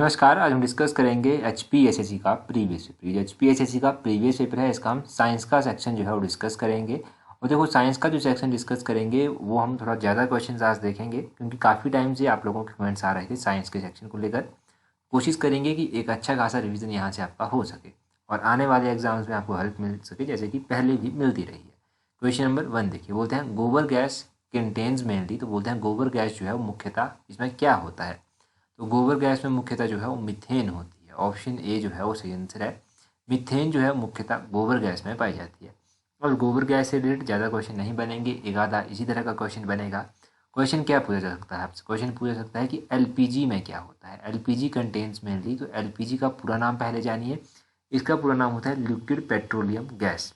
नमस्कार। आज हम डिस्कस करेंगे HPSSC का प्रीवियस पेपर। जो HPSSC का प्रीवियस पेपर है इसका हम साइंस का सेक्शन जो है वो डिस्कस करेंगे। और देखो साइंस का जो सेक्शन डिस्कस करेंगे वो हम थोड़ा ज़्यादा क्वेश्चन आज देखेंगे, क्योंकि काफ़ी टाइम से आप लोगों के कमेंट्स आ रहे थे साइंस के सेक्शन को लेकर। कोशिश करेंगे कि एक अच्छा खासा रिविज़न यहाँ से आपका हो सके और आने वाले एग्जाम्स में आपको हेल्प मिल सके, जैसे कि पहले भी मिलती रही है। क्वेश्चन नंबर 1 देखिए, बोलते हैं गोबर गैस कंटेन्स मेनली, तो बोलते हैं गोबर गैस जो है वो मुख्यतः इसमें क्या होता है। तो गोबर गैस में मुख्यतः जो है वो मीथेन होती है। ऑप्शन ए जो है वो सही आंसर है। मीथेन जो है मुख्यतः गोबर गैस में पाई जाती है। और गोबर गैस से रिलेटेड ज़्यादा क्वेश्चन नहीं बनेंगे, एक आधा इसी तरह का क्वेश्चन बनेगा। क्वेश्चन क्या पूछा जा सकता है आपसे? क्वेश्चन पूछा जा सकता है कि एलपीजी में क्या होता है। एलपीजी कंटेन्स मेनली, तो एलपीजी का पूरा नाम पहले जानिए। इसका पूरा नाम होता है लिक्विड पेट्रोलियम गैस।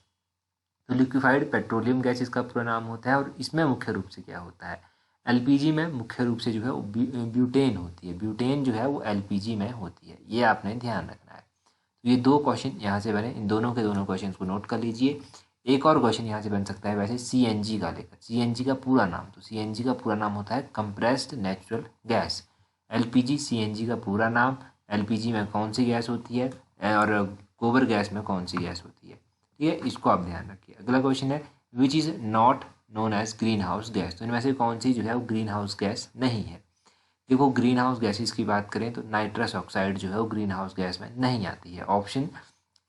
तो लिक्विफाइड पेट्रोलियम गैस इसका पूरा नाम होता है। और इसमें मुख्य रूप से क्या होता है, एलपीजी में मुख्य रूप से जो है वो ब्यूटेन होती है। ब्यूटेन जो है वो एलपीजी में होती है, ये आपने ध्यान रखना है। तो ये दो क्वेश्चन यहाँ से बने, इन दोनों के दोनों क्वेश्चन को नोट कर लीजिए। एक और क्वेश्चन यहाँ से बन सकता है वैसे सीएनजी का लेकर। सीएनजी का पूरा नाम, तो सीएनजी का पूरा नाम होता है compressed natural gas. LPG CNG का पूरा नाम। एलपीजी में कौन सी गैस होती है और गोबर गैस में कौन सी गैस होती है, ठीक है, इसको आप ध्यान रखिए। अगला क्वेश्चन है which is not known as greenhouse gas. तो इनमें से कौन सी जो है वो ग्रीन हाउस गैस नहीं है। देखो ग्रीन हाउस गैसेस की बात करें तो नाइट्रस ऑक्साइड जो है वो ग्रीन हाउस गैस में नहीं आती है। ऑप्शन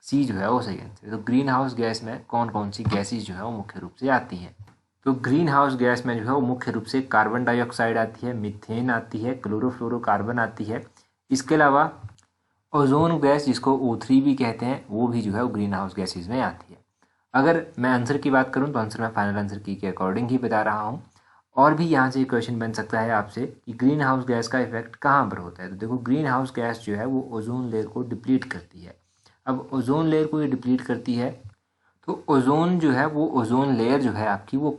सी जो है वो सही आंसर है। तो ग्रीन हाउस गैस में कौन कौन सी गैसेज जो है वो मुख्य रूप से आती हैं। तो ग्रीन हाउस गैस में जो है वो मुख्य रूप से कार्बन डाइऑक्साइड आती है, मीथेन आती है, क्लोरोफ्लोरोकार्बन आती है। इसके अलावा ओजोन गैस, जिसको O3 भी कहते हैं, वो भी जो है वो ग्रीन हाउस गैसेज में आती है। अगर मैं आंसर की बात करूं तो आंसर मैं फाइनल आंसर की के अकॉर्डिंग ही बता रहा हूं। और भी यहाँ से क्वेश्चन बन सकता है आपसे कि ग्रीन हाउस गैस का इफेक्ट कहाँ पर होता है। तो देखो ग्रीन हाउस गैस जो है वो ओजोन लेयर को डिप्लीट करती है। अब ओजोन लेयर को ये डिप्लीट करती है, तो ओजोन जो है वो ओजोन लेयर जो है आपकी वो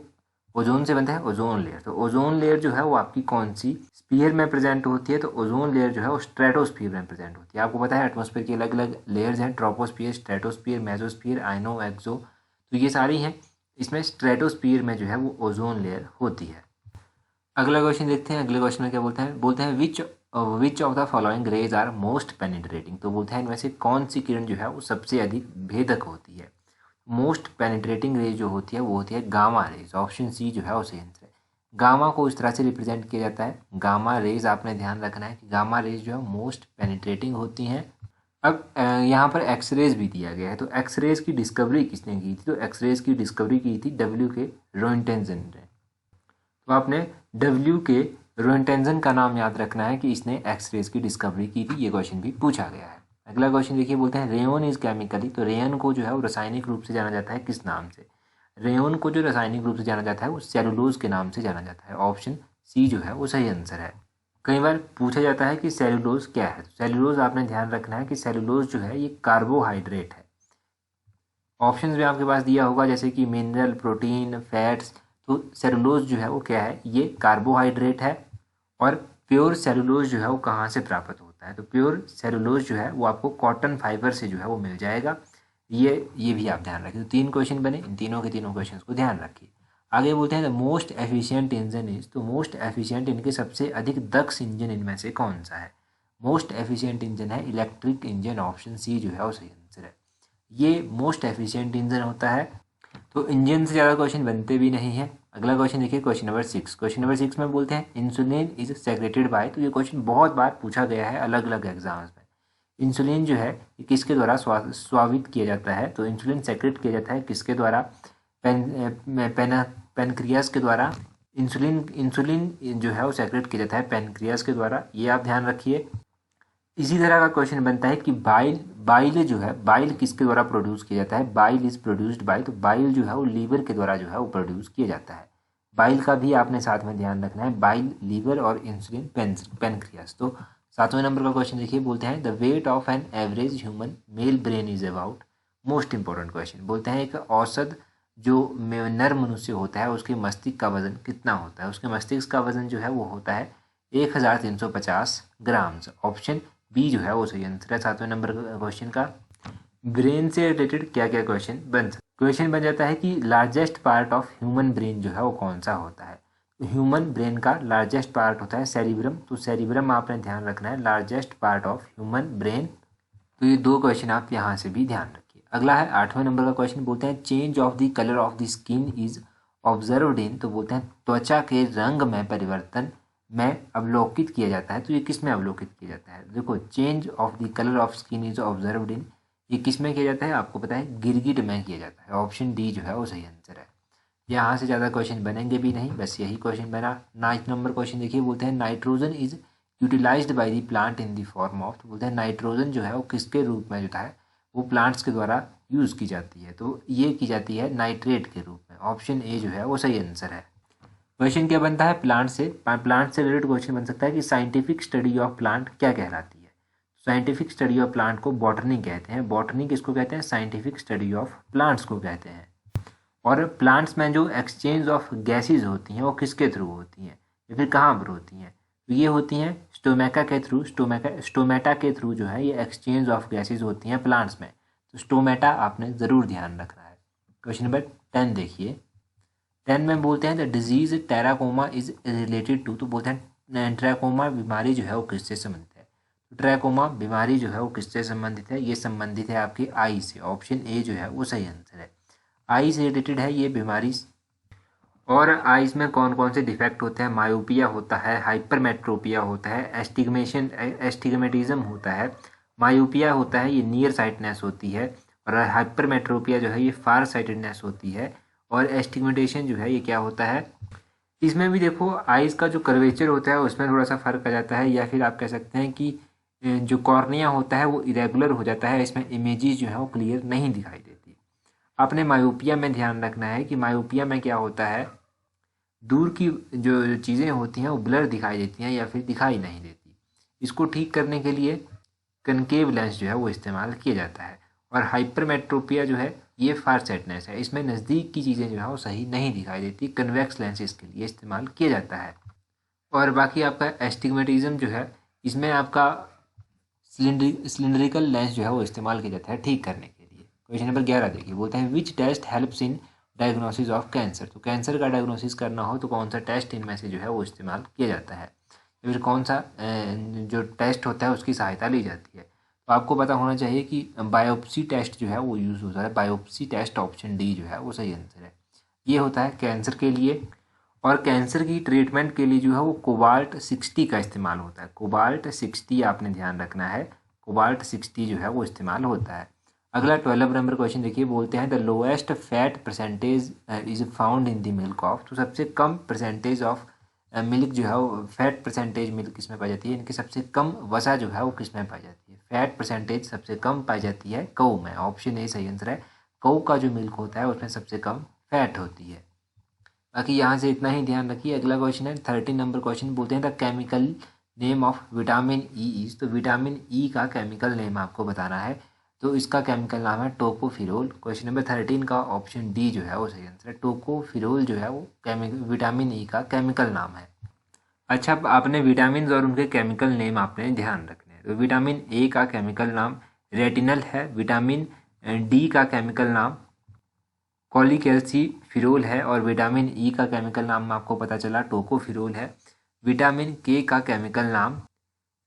ओजोन से बनता है ओजोन लेयर। तो ओजोन लेयर जो है वो आपकी कौन सी स्पीयर में प्रेजेंट होती है, तो ओजोन लेयर जो है वो स्ट्रेटोस्फीयर में प्रेजेंट होती है। आपको पता है एटमॉस्फेयर की अलग अलग लेयर्स हैं, ट्रोपोस्फीयर, स्ट्रेटोस्फीयर, मेसोस्फीयर, आइनो, एक्सो। तो ये सारी हैं, इसमें स्ट्रेटोस्फीयर में जो है वो ओजोन लेयर होती है। अगला क्वेश्चन देखते हैं। अगले क्वेश्चन में क्या बोलते हैं which of the following rays are most penetrating. तो बोलते हैं इनमें से कौन सी किरण जो है वो सबसे अधिक भेदक होती है। मोस्ट पेनिट्रेटिंग रेज जो होती है वो होती है गामा रेज। ऑप्शन सी जो है वो सही आंसर है। गामा को इस तरह से रिप्रेजेंट किया जाता है, गामा रेज आपने ध्यान रखना है कि गामा रेज जो है मोस्ट पेनिट्रेटिंग होती हैं। अब यहाँ पर एक्सरेज भी दिया गया है, तो एक्सरेज की डिस्कवरी किसने की थी? तो एक्सरेज की डिस्कवरी की थी डब्ल्यू के रोइंटेंजन ने। तो आपने डब्ल्यू के रोइंटेंजन का नाम याद रखना है कि इसने एक्सरेज की डिस्कवरी की थी। ये क्वेश्चन भी पूछा गया है। अगला क्वेश्चन देखिए, बोलते हैं रेयन इज केमिकली। तो रेयन को जो है वो रासायनिक रूप से जाना जाता है किस नाम से? रेयन को जो रासायनिक रूप से जाना जाता है वो सेलुलोज के नाम से जाना जाता है। ऑप्शन सी जो है वो सही आंसर है। कई बार पूछा जाता है कि सेलुलोज क्या है। तो सेलुलोज आपने ध्यान रखना है कि सेलुलोज जो है ये कार्बोहाइड्रेट है। ऑप्शंस भी आपके पास दिया होगा जैसे कि मिनरल, प्रोटीन, फैट्स। तो सेलुलोज जो है वो क्या है? ये कार्बोहाइड्रेट है। और प्योर सेलुलोज जो है वो कहाँ से प्राप्त होता है? तो प्योर सेलुलोज जो है वो आपको कॉटन फाइबर से जो है वो मिल जाएगा। ये भी आप ध्यान रखिए। तो 3 क्वेश्चन बने, इन तीनों के तीनों क्वेश्चन को ध्यान रखिए। आगे बोलते हैं the most efficient engine is. तो मोस्ट एफिशिएंट, इनके सबसे अधिक दक्ष इंजन इनमें से कौन सा है? मोस्ट एफिशिएंट इंजन है इलेक्ट्रिक इंजन। ऑप्शन सी जो है वो सही आंसर है। ये मोस्ट एफिशिएंट इंजन होता है। तो इंजन से ज़्यादा क्वेश्चन बनते भी नहीं हैं। अगला क्वेश्चन देखिए, क्वेश्चन नंबर 6। क्वेश्चन नंबर 6 में बोलते हैं इंसुलिन इज सेक्रेटेड बाय। तो ये क्वेश्चन बहुत बार पूछा गया है अलग अलग एग्जाम्स में। इंसुलिन जो है ये किसके द्वारा स्वावित किया जाता है? तो इंसुलिन सेक्रेट किया जाता है किसके द्वारा? पेनक्रियास के द्वारा। इंसुलिन जो है वो सेक्रेट किया जाता है पेनक्रियास के द्वारा, ये आप ध्यान रखिए। इसी तरह का क्वेश्चन बनता है कि बाइल बाइल जो है, बाइल किसके द्वारा प्रोड्यूस किया जाता है? Bile is produced by. तो बाइल जो है वो लीवर के द्वारा जो है वो प्रोड्यूस किया जाता है। बाइल का भी आपने साथ में ध्यान रखना है, बाइल लीवर और इंसुलिन पेनक्रियास। तो 7वें नंबर का क्वेश्चन देखिए, बोलते हैं the weight of an average human male brain is about. Most important question, बोलते हैं एक औसत जो नर मनुष्य होता है उसके मस्तिष्क का वजन कितना होता है? उसके मस्तिष्क का वजन जो है वो होता है 1350 ग्राम। ऑप्शन बी जो है वो सही आंसर है 7वें नंबर क्वेश्चन का। ब्रेन से रिलेटेड क्या क्या क्वेश्चन बन सकते? क्वेश्चन बन जाता है कि largest part of human brain जो है वो कौन सा होता है? ह्यूमन ब्रेन का लार्जेस्ट पार्ट होता है सेरिब्रम, तो सेरिब्रम आपने ध्यान रखना है, largest part of human brain. तो ये 2 क्वेश्चन आप यहाँ से भी ध्यान रखिए। अगला है 8वें नंबर का क्वेश्चन, बोलते हैं change of the colour of the skin is observed in, तो बोलते हैं त्वचा के रंग में परिवर्तन में अवलोकित किया जाता है। तो ये किस में अवलोकित किया जाता है? देखो, change of the colour of skin is observed in, ये किस में किया जाता है? आपको पता है, गिरगिट में किया जाता है। ऑप्शन डी जो है वो सही आंसर है। यहाँ से ज़्यादा क्वेश्चन बनेंगे भी नहीं, बस यही क्वेश्चन बना। 9 नंबर क्वेश्चन देखिए, बोलते हैं nitrogen is utilised by the plant in the form of, तो बोलते हैं नाइट्रोजन जो है वो किसके रूप में जो है वो प्लांट्स के द्वारा यूज़ की जाती है? तो ये की जाती है नाइट्रेट के रूप में। ऑप्शन ए जो है वो सही आंसर है। क्वेश्चन क्या बनता है? प्लांट से रिलेटेड क्वेश्चन बन सकता है कि साइंटिफिक स्टडी ऑफ प्लांट क्या कहलाती है? साइंटिफिक स्टडी ऑफ प्लांट को बॉटनी कहते हैं। बॉटनी किसको कहते हैं? साइंटिफिक स्टडी ऑफ प्लांट्स को कहते हैं। और प्लांट्स में जो एक्सचेंज ऑफ गैसेज होती हैं वो किसके थ्रू होती हैं या फिर कहाँ पर होती हैं? तो ये होती हैं स्टोमेटा के थ्रू। स्टोमेटा के थ्रू जो है ये एक्सचेंज ऑफ गैसेज होती हैं प्लांट्स में। तो स्टोमेटा आपने ज़रूर ध्यान रखना है। क्वेश्चन नंबर 10 देखिए। 10 में बोलते हैं the disease trachoma is related to, तो बोलते हैं ट्रैकोमा बीमारी जो है वो किससे संबंधित है? तो ट्रैकोमा बीमारी जो है वो किससे संबंधित है? ये संबंधित है आपकी आई से। ऑप्शन ए जो है वो सही आंसर है। आई से रिलेटेड है ये बीमारी। और आइज में कौन कौन से डिफेक्ट होते हैं? मायोपिया होता है, हाइपरमेट्रोपिया होता है, एस्टिग्मेटिज्म होता है। मायोपिया होता है, ये नियर साइटनेस होती है। और हाइपरमेट्रोपिया जो है ये फार साइटेडनेस होती है। और एस्टिग्मेटेशन जो है ये क्या होता है? इसमें भी देखो, आइज का जो कर्वेचर होता है उसमें थोड़ा सा फर्क आ जाता है, या फिर आप कह सकते हैं कि जो कॉर्निया होता है वो इरेगुलर हो जाता है, इसमें इमेजेस जो है वो क्लियर नहीं दिखाई देती। आपने मायोपिया में ध्यान रखना है कि मायोपिया में क्या होता है, दूर की जो चीज़ें होती हैं वो ब्लर दिखाई देती हैं या फिर दिखाई नहीं देती। इसको ठीक करने के लिए कनकेव लेंस जो है वो इस्तेमाल किया जाता है। और हाइपरमेट्रोपिया जो है ये फार साइटनेस है, इसमें नज़दीक की चीज़ें जो है वो सही नहीं दिखाई देती। कन्वेक्स लेंस इसके लिए इस्तेमाल किया जाता है। और बाकी आपका एस्टिग्मेटिज्म जो है इसमें आपका सिलिंड्रिकल लेंस जो है वो इस्तेमाल किया जाता है ठीक करने के लिए। क्वेश्चन नंबर 11 देखिए, बोलते हैं which test helps in diagnosis of cancer, तो कैंसर का डायग्नोसिस करना हो तो कौन सा टेस्ट इनमें से जो है वो इस्तेमाल किया जाता है, या फिर कौन सा जो टेस्ट होता है उसकी सहायता ली जाती है? तो आपको पता होना चाहिए कि बायोप्सी टेस्ट जो है वो यूज़ होता है। बायोप्सी टेस्ट ऑप्शन डी जो है वो सही आंसर है। ये होता है कैंसर के लिए। और कैंसर की ट्रीटमेंट के लिए जो है वो कोबाल्ट 60 का इस्तेमाल होता है। कोबाल्ट 60 आपने ध्यान रखना है, कोबाल्ट 60 जो है वो इस्तेमाल होता है। अगला 12 नंबर क्वेश्चन देखिए, बोलते हैं the lowest fat percentage is found in the milk of, तो सबसे कम परसेंटेज ऑफ मिल्क जो है वो फैट परसेंटेज मिल्क किस में पाई जाती है? इनकी सबसे कम वसा जो है वो किस में पाई जाती है? फैट परसेंटेज सबसे कम पाई जाती है गऊ में। ऑप्शन ए सही आंसर है। गऊ का जो मिल्क होता है उसमें सबसे कम फैट होती है। बाकी यहाँ से इतना ही ध्यान रखिए। अगला क्वेश्चन है 13 नंबर क्वेश्चन, बोलते हैं the chemical name of vitamin E is, तो विटामिन ई का केमिकल नेम आपको बताना है। तो इसका केमिकल नाम है टोकोफिरोल। क्वेश्चन नंबर 13 का ऑप्शन डी जो है वो सही आंसर है। टोकोफिरोल जो है वो विटामिन ई का केमिकल नाम है। अच्छा, अब आपने विटामिन और उनके केमिकल नेम आपने ध्यान रखने हैं। तो विटामिन ए का केमिकल नाम रेटिनल है। विटामिन डी का केमिकल नाम कॉलीकैल्सिफिरोल है। और विटामिन ई का केमिकल नाम आपको पता चला टोकोफिरोल है। विटामिन के का केमिकल नाम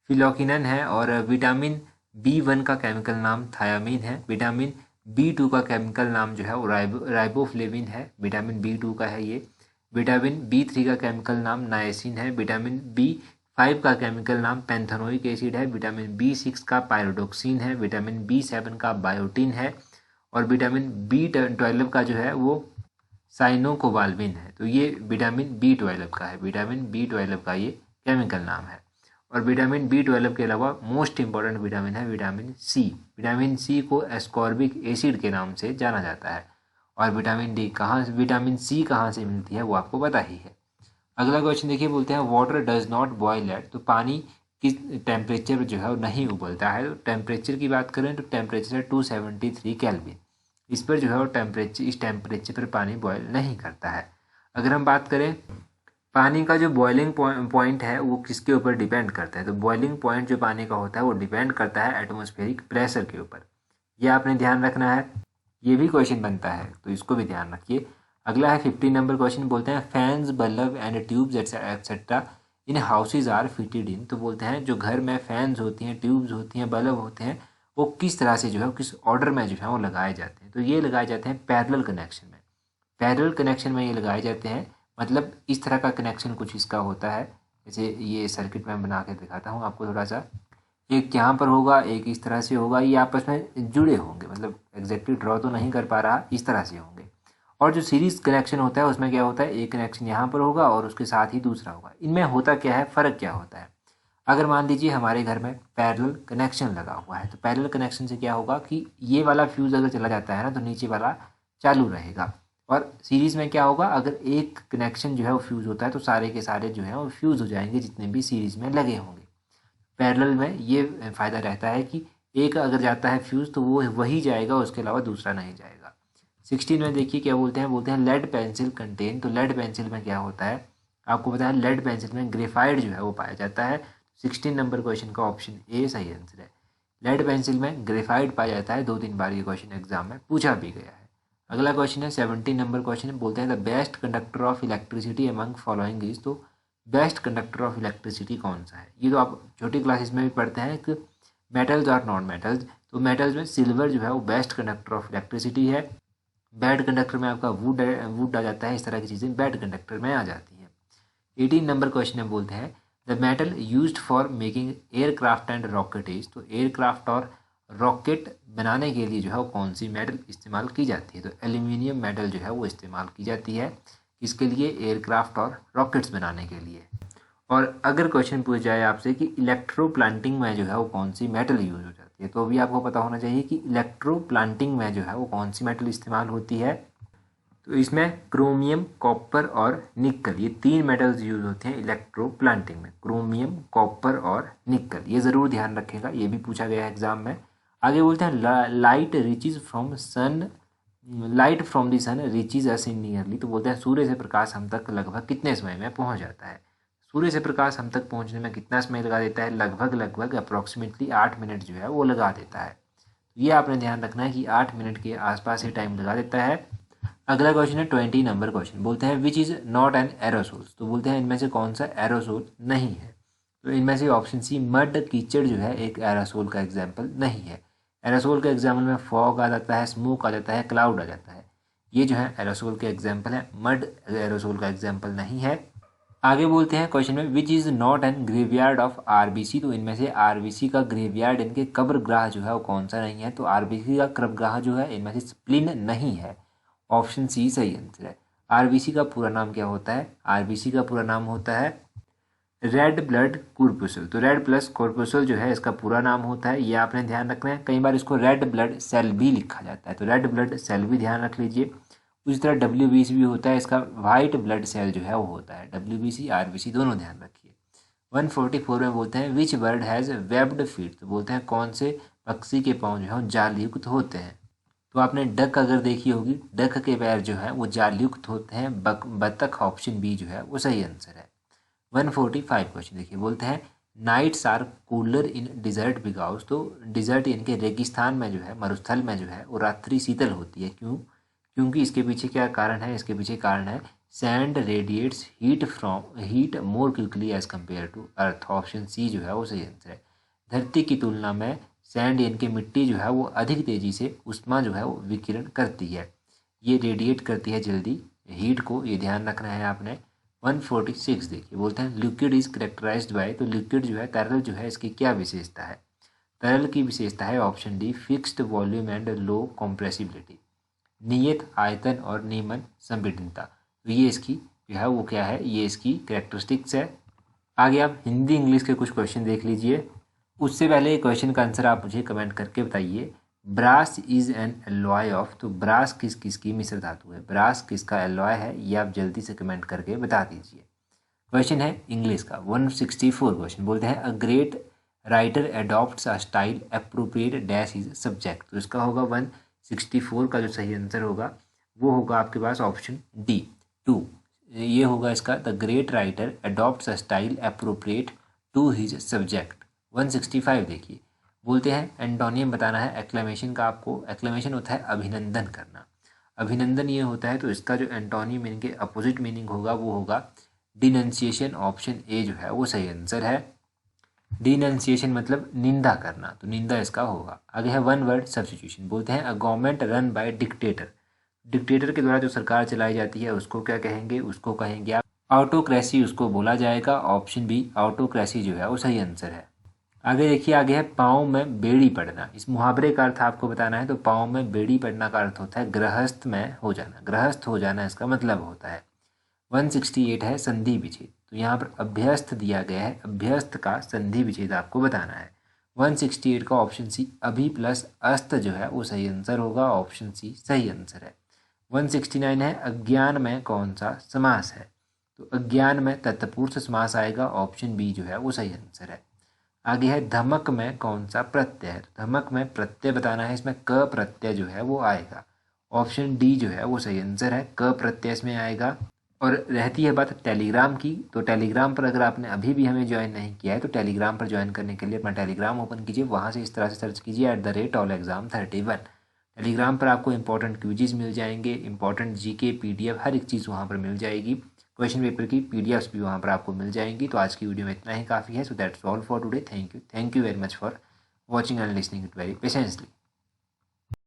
फिलोकिनन है। और विटामिन B1 का केमिकल नाम थायामीन है। विटामिन B2 का केमिकल नाम जो है वो राइबोफ्लेविन है। विटामिन B2 का है ये। विटामिन B3 का केमिकल नाम नायसिन है। विटामिन B5 का केमिकल नाम पैंथेनोइक एसिड है। विटामिन B6 का पायरोडोक्सिन है। विटामिन B7 का बायोटिन है। और विटामिन B12 का जो है वो साइनोकोबाल्मिन है। तो ये विटामिन B12 का है। विटामिन B12 का ये केमिकल नाम है। और विटामिन B12 के अलावा मोस्ट इंपॉर्टेंट विटामिन है विटामिन सी। विटामिन सी को एस्कॉर्बिक एसिड के नाम से जाना जाता है। और विटामिन सी कहाँ से मिलती है वो आपको पता ही है। अगला क्वेश्चन देखिए, बोलते हैं water does not boil at, तो पानी किस टेम्परेचर जो है वो नहीं उबलता है? तो टेम्परेचर की बात करें तो टेम्परेचर है 273 केल्विन। इस पर जो है वो इस टेम्परेचर पर पानी बॉयल नहीं करता है। अगर हम बात करें पानी का जो बॉइलिंग पॉइंट है वो किसके ऊपर डिपेंड करता है? तो बॉइलिंग पॉइंट जो पानी का होता है वो डिपेंड करता है एटमॉस्फेरिक प्रेशर के ऊपर। ये आपने ध्यान रखना है। ये भी क्वेश्चन बनता है तो इसको भी ध्यान रखिए। अगला है 15 नंबर क्वेश्चन, बोलते हैं fans bulb and tubes etcetera in houses are fitted in. तो बोलते हैं जो घर में फैंस होती हैं, ट्यूब्स होती हैं, बल्ब होते हैं, वो किस तरह से जो है किस ऑर्डर में जो है वो लगाए जाते हैं। तो ये लगाए जाते हैं पैरेलल कनेक्शन में। पैरेलल कनेक्शन में ये लगाए जाते हैं, मतलब इस तरह का कनेक्शन कुछ इसका होता है। जैसे ये सर्किट मैं बना के दिखाता हूँ आपको थोड़ा सा। एक यहाँ पर होगा, एक इस तरह से होगा, ये आपस में जुड़े होंगे, मतलब एग्जैक्टली ड्रॉ तो नहीं कर पा रहा, इस तरह से होंगे। और जो सीरीज कनेक्शन होता है उसमें क्या होता है, एक कनेक्शन यहाँ पर होगा और उसके साथ ही दूसरा होगा। इनमें होता क्या है, फ़र्क क्या होता है। अगर मान लीजिए हमारे घर में पैरेलल कनेक्शन लगा हुआ है, तो पैरेलल कनेक्शन से क्या होगा कि ये वाला फ्यूज़ अगर चला जाता है ना, तो नीचे वाला चालू रहेगा। और सीरीज़ में क्या होगा, अगर एक कनेक्शन जो है वो फ्यूज़ होता है तो सारे के सारे जो है वो फ्यूज़ हो जाएंगे, जितने भी सीरीज़ में लगे होंगे। पैरेलल में ये फ़ायदा रहता है कि एक अगर जाता है फ्यूज़ तो वो वही जाएगा, उसके अलावा दूसरा नहीं जाएगा। 16 में देखिए क्या बोलते हैं लेड पेंसिल कंटेन। तो लेड पेंसिल में क्या होता है, आपको पता है लेड पेंसिल में ग्रेफाइट जो है वो पाया जाता है। 16 नंबर क्वेश्चन का ऑप्शन ए सही आंसर है। लेड पेंसिल में ग्रेफाइट पाया जाता है, 2-3 बार ये क्वेश्चन एग्जाम में पूछा भी गया है। अगला क्वेश्चन है 17 नंबर क्वेश्चन, बोलते हैं the best conductor of electricity among following is. तो बेस्ट कंडक्टर ऑफ इलेक्ट्रिसिटी कौन सा है, ये तो आप छोटी क्लासेस में भी पढ़ते हैं कि मेटल्स और नॉन मेटल्स। तो मेटल्स में सिल्वर जो है वो बेस्ट कंडक्टर ऑफ इलेक्ट्रिसिटी है। बैड कंडक्टर में आपका वुड आ जाता है, इस तरह की चीज़ें बैड कंडक्टर में आ जाती हैं। 18 नंबर क्वेश्चन में बोलते हैं the metal used for making aircraft and rocket is. तो एयरक्राफ्ट और रॉकेट बनाने के लिए जो है वो कौन सी मेटल इस्तेमाल की जाती है, तो एल्यूमिनियम मेटल जो है वो इस्तेमाल की जाती है। किसके लिए, एयरक्राफ्ट और रॉकेट्स बनाने के लिए। और अगर क्वेश्चन पूछ जाए आपसे कि इलेक्ट्रो प्लांटिंग में जो है वो कौन सी मेटल यूज हो जाती है, तो अभी आपको पता होना चाहिए कि इलेक्ट्रो प्लांटिंग में जो है वो कौन सी मेटल इस्तेमाल होती है। तो इसमें क्रोमियम, कॉपर और निकल, ये 3 मेटल्स यूज होते हैं इलेक्ट्रो प्लांटिंग में, क्रोमियम, कॉपर और निकल। ये ज़रूर ध्यान रखेगा, ये भी पूछा गया है एग्जाम में। आगे बोलते हैं light reaches from sun, light from the sun reaches us in nearly. तो बोलते हैं सूर्य से प्रकाश हम तक लगभग कितने समय में पहुंच जाता है। सूर्य से प्रकाश हम तक पहुंचने में कितना समय लगा देता है, लगभग अप्रॉक्सीमेटली 8 मिनट जो है वो लगा देता है। तो ये आपने ध्यान रखना है कि 8 मिनट के आसपास ये टाइम लगा देता है। अगला क्वेश्चन है 20 नंबर क्वेश्चन, बोलते हैं विच इज़ नॉट एन एरोसोल। तो बोलते हैं इनमें से कौन सा एरोसोल नहीं है। तो इनमें से ऑप्शन सी मड, कीचड़ जो है एक एरोसोल का एग्जाम्पल नहीं है। एरोसोल के एग्जाम्पल में फॉग आ जाता है, स्मोक आ जाता है, क्लाउड आ जाता है। ये जो है एरोसोल के एग्जाम्पल है, मड एरोसोल का एग्जाम्पल नहीं है। आगे बोलते हैं क्वेश्चन में विच is not an graveyard of RBC. तो इनमें से आरबीसी का ग्रेवयार्ड, इनके कब्रगाह जो है वो कौन सा नहीं है। तो आरबीसी का कब्रगाह जो है इनमें से स्प्लिन नहीं है। ऑप्शन सी सही आंसर है। आरबीसी का पूरा नाम क्या होता है, आरबीसी का पूरा नाम होता है रेड ब्लड कॉर्पुसल। तो रेड प्लस कॉर्पुसल जो है इसका पूरा नाम होता है, ये आपने ध्यान रखना है। कई बार इसको रेड ब्लड सेल भी लिखा जाता है, तो रेड ब्लड सेल भी ध्यान रख लीजिए। उसी तरह डब्ल्यूबीसी भी होता है, इसका वाइट ब्लड सेल जो है वो होता है। डब्ल्यूबीसी आरबीसी दोनों ध्यान रखिए। 144 में बोलते हैं विच बर्ड हैज़ वेब्ड फीट। तो बोलते हैं कौन से पक्षी के पाँव जो है जालयुक्त होते हैं। तो आपने डक अगर देखी होगी, डक के पैर जो है वो जालयुक्त होते हैं। बतख, ऑप्शन बी जो है वो सही आंसर है। 145 क्वेश्चन देखिए, बोलते हैं nights are cooler in desert because. तो डिजर्ट यानी कि रेगिस्तान में जो है, मरुस्थल में जो है वो रात्रि शीतल होती है। क्यों, क्योंकि इसके पीछे क्या कारण है, इसके पीछे कारण है sand radiates heat more quickly as compared to earth. Option C जो है वो सही आंसर है। धरती की तुलना में सैंड यानी कि मिट्टी जो है वो अधिक तेज़ी से ऊष्मा जो है वो विकिरण करती है, ये रेडिएट करती है जल्दी हीट को, ये ध्यान रखना है आपने। 146 देखिए, बोलते हैं लिक्विड इज करेक्टराइज्ड बाय। तो लिक्विड जो है, तरल जो है, इसकी क्या विशेषता है। तरल की विशेषता है option D fixed volume and low compressibility, नियत आयतन और नियमन संपीड़नता। तो ये इसकी जो है वो क्या है, ये इसकी कैरेक्टरिस्टिक्स है। आगे आप हिंदी इंग्लिश के कुछ क्वेश्चन देख लीजिए। उससे पहले क्वेश्चन का आंसर आप मुझे कमेंट करके बताइए। Brass is an alloy of. तो ब्रास किस किस की मिश्र धातु है, ब्रास किसका एलॉय है, ये आप जल्दी से कमेंट करके बता दीजिए। क्वेश्चन है इंग्लिश का 164 क्वेश्चन, बोलते हैं a great writer adopts a style appropriate dash is subject. तो इसका होगा 164 का जो सही आंसर होगा वो होगा आपके पास ऑप्शन डी 2। ये होगा इसका, the great writer adopts a style appropriate to his subject. 165 देखिए, बोलते हैं एंटोनियम बताना है एक्लेमेशन का आपको। एक्लेमेशन होता है अभिनंदन करना। अभिनंदन ये होता है, तो इसका जो एंटोनिम मीनिंग के अपोजिट मीनिंग होगा वो होगा डिनंसिएशन। ऑप्शन ए जो है वो सही आंसर है। डिनंसिएशन मतलब निंदा करना, तो निंदा इसका होगा। आगे है वन वर्ड सब्स्टिट्यूशन। बोलते हैं a government run by dictator. Dictator के द्वारा जो सरकार चलाई जाती है उसको क्या कहेंगे, उसको कहेंगे आप ऑटोक्रेसी, उसको बोला जाएगा। ऑप्शन बी ऑटोक्रेसी जो है वो सही आंसर है। आगे देखिए, आगे है पाँव में बेड़ी पड़ना। इस मुहावरे का अर्थ आपको बताना है। तो पाँव में बेड़ी पड़ना का अर्थ होता है गृहस्थ में हो जाना, गृहस्थ हो जाना इसका मतलब होता है। 168 है संधि विच्छेद। तो यहाँ पर अभ्यस्त दिया गया है, अभ्यस्त का संधि विच्छेद आपको बताना है। 168 का ऑप्शन सी अभि प्लस अस्त जो है वो सही आंसर होगा। ऑप्शन सी सही आंसर है। 169 है अज्ञान में कौन सा समास है। तो अज्ञान में तत्पुरुष समास आएगा। ऑप्शन बी जो है वो सही आंसर है। आगे है धमक में कौन सा प्रत्यय है। तो धमक में प्रत्यय बताना है, इसमें क प्रत्यय जो है वो आएगा। ऑप्शन डी जो है वो सही आंसर है, क प्रत्यय इसमें आएगा। और रहती है बात टेलीग्राम की, तो टेलीग्राम पर अगर आपने अभी भी हमें ज्वाइन नहीं किया है तो टेलीग्राम पर ज्वाइन करने के लिए अपना टेलीग्राम ओपन कीजिए। वहाँ से इस तरह से सर्च कीजिए @allexam31। टेलीग्राम पर आपको इंपॉर्टेंट क्विज़ मिल जाएंगे, इंपॉर्टेंट जीके पीडीएफ हर एक चीज़ वहाँ पर मिल जाएगी। क्वेश्चन पेपर की पीडीएफ्स भी वहाँ पर आपको मिल जाएंगी। तो आज की वीडियो में इतना ही काफ़ी है। So that's all for today. Thank you very much for watching and listening it very patiently.